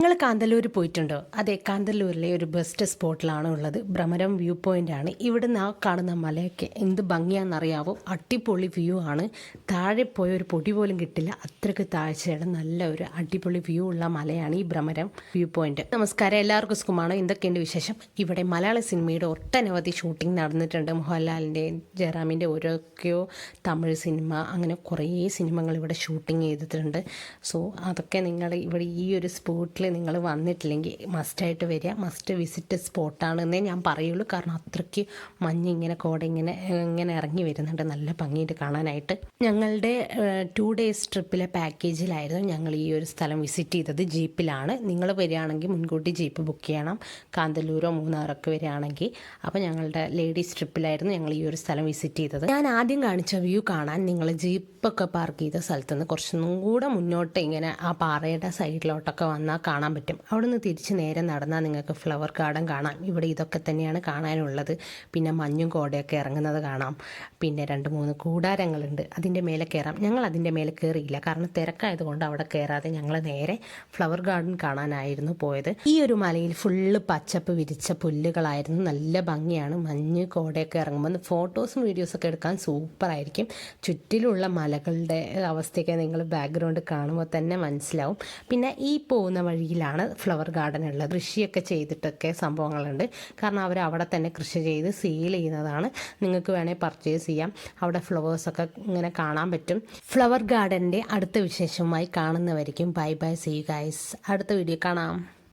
നിങ്ങൾ കാന്തല്ലൂർ പോയിട്ടുണ്ടോ? അതെ, കാന്തല്ലൂരിലെ ഒരു ബെസ്റ്റ് സ്പോട്ടിലാണ് ഉള്ളത്. ഭ്രമരം വ്യൂ പോയിന്റ് ആണ്. ഇവിടുന്ന് ആ കാണുന്ന മലയൊക്കെ എന്ത് ഭംഗിയാണെന്നറിയാവോ? അടിപൊളി വ്യൂ ആണ്. താഴെ പോയ ഒരു പൊടി പോലും കിട്ടില്ല, അത്രയ്ക്ക് താഴ്ചയുടെ നല്ല ഒരു അടിപൊളി വ്യൂ ഉള്ള മലയാണ് ഈ ഭ്രമരം വ്യൂ പോയിന്റ്. നമസ്കാരം, എല്ലാവർക്കും സുഖമാണ്. എന്തൊക്കെയുണ്ട് വിശേഷം? ഇവിടെ മലയാള സിനിമയുടെ ഒട്ടനവധി ഷൂട്ടിംഗ് നടന്നിട്ടുണ്ട്. മോഹൻലാലിൻ്റെ, ജയറാമിൻ്റെ ഓരോക്കെയോ തമിഴ് സിനിമ, അങ്ങനെ കുറേ സിനിമകൾ ഇവിടെ ഷൂട്ടിംഗ് ചെയ്തിട്ടുണ്ട്. സോ അതൊക്കെ നിങ്ങൾ ഇവിടെ ഈ ഒരു സ്പോട്ടിൽ നിങ്ങൾ വന്നിട്ടില്ലെങ്കിൽ മസ്റ്റായിട്ട് വരിക. മസ്റ്റ് വിസിറ്റ് സ്പോട്ടാണെന്നേ ഞാൻ പറയുള്ളൂ. കാരണം അത്രയ്ക്ക് മഞ്ഞ് ഇങ്ങനെ കോട ഇങ്ങനെ ഇറങ്ങി വരുന്നുണ്ട്. നല്ല ഭംഗിയിട്ട് കാണാനായിട്ട്. ഞങ്ങളുടെ 2 ഡേയ്സ് ട്രിപ്പിലെ പാക്കേജിലായിരുന്നു ഞങ്ങൾ ഈ ഒരു സ്ഥലം വിസിറ്റ് ചെയ്തത്. ജീപ്പിലാണ്. നിങ്ങൾ വരികയാണെങ്കിൽ മുൻകൂട്ടി ജീപ്പ് ബുക്ക് ചെയ്യണം. കാന്തല്ലൂരോ മൂന്നാറൊക്കെ വരികയാണെങ്കിൽ. അപ്പോൾ ഞങ്ങളുടെ ലേഡീസ് ട്രിപ്പിലായിരുന്നു ഞങ്ങൾ ഈ ഒരു സ്ഥലം വിസിറ്റ് ചെയ്തത്. ഞാൻ ആദ്യം കാണിച്ച വ്യൂ കാണാൻ നിങ്ങൾ ജീപ്പൊക്കെ പാർക്ക് ചെയ്ത സ്ഥലത്തുനിന്ന് കുറച്ചും കൂടെ മുന്നോട്ട് ഇങ്ങനെ ആ പാറയുടെ സൈഡിലോട്ടൊക്കെ വന്നാൽ കാണാൻ പറ്റും. അവിടുന്ന് തിരിച്ച് നേരെ നടന്നാൽ നിങ്ങൾക്ക് ഫ്ലവർ ഗാർഡൻ കാണാം. ഇവിടെ ഇതൊക്കെ തന്നെയാണ് കാണാനുള്ളത്. പിന്നെ മഞ്ഞും കോടയൊക്കെ ഇറങ്ങുന്നത് കാണാം. പിന്നെ 2-3 കൂടാരങ്ങളുണ്ട്, അതിൻ്റെ മേലെ കയറാം. ഞങ്ങൾ അതിൻ്റെ മേലെ കയറിയില്ല, കാരണം തിരക്കായതുകൊണ്ട് അവിടെ കയറാതെ ഞങ്ങൾ നേരെ ഫ്ലവർ ഗാർഡൻ കാണാനായിരുന്നു പോയത്. ഈ ഒരു മലയിൽ ഫുള്ള് പച്ചപ്പ് വിരിച്ച പുല്ലുകളായിരുന്നു. നല്ല ഭംഗിയാണ്. മഞ്ഞ് കോടയൊക്കെ ഇറങ്ങുമ്പോൾ ഫോട്ടോസും വീഡിയോസൊക്കെ എടുക്കാൻ സൂപ്പറായിരിക്കും. ചുറ്റിലുള്ള മലകളുടെ അവസ്ഥയൊക്കെ നിങ്ങൾ ബാക്ക്ഗ്രൗണ്ട് കാണുമ്പോൾ തന്നെ മനസ്സിലാവും. പിന്നെ ഈ പോകുന്ന വഴിയിലാണ് ഫ്ലവർ ഗാർഡൻ ഉള്ളത്. കൃഷിയൊക്കെ ചെയ്തിട്ടൊക്കെ സംഭവങ്ങളുണ്ട്. കാരണം അവർ അവിടെ തന്നെ കൃഷി ചെയ്ത് സെയിൽ ചെയ്യുന്നതാണ്. നിങ്ങൾക്ക് വേണേൽ പർച്ചേസ് ചെയ്യാം. അവിടെ ഫ്ലവേഴ്സൊക്കെ ഇങ്ങനെ കാണാൻ പറ്റും. ഫ്ലവർ ഗാർഡൻ്റെ അടുത്ത വിശേഷമായി കാണുന്നവരിക്കും. Bye bye, see you guys. അടുത്ത വീഡിയോ കാണാം.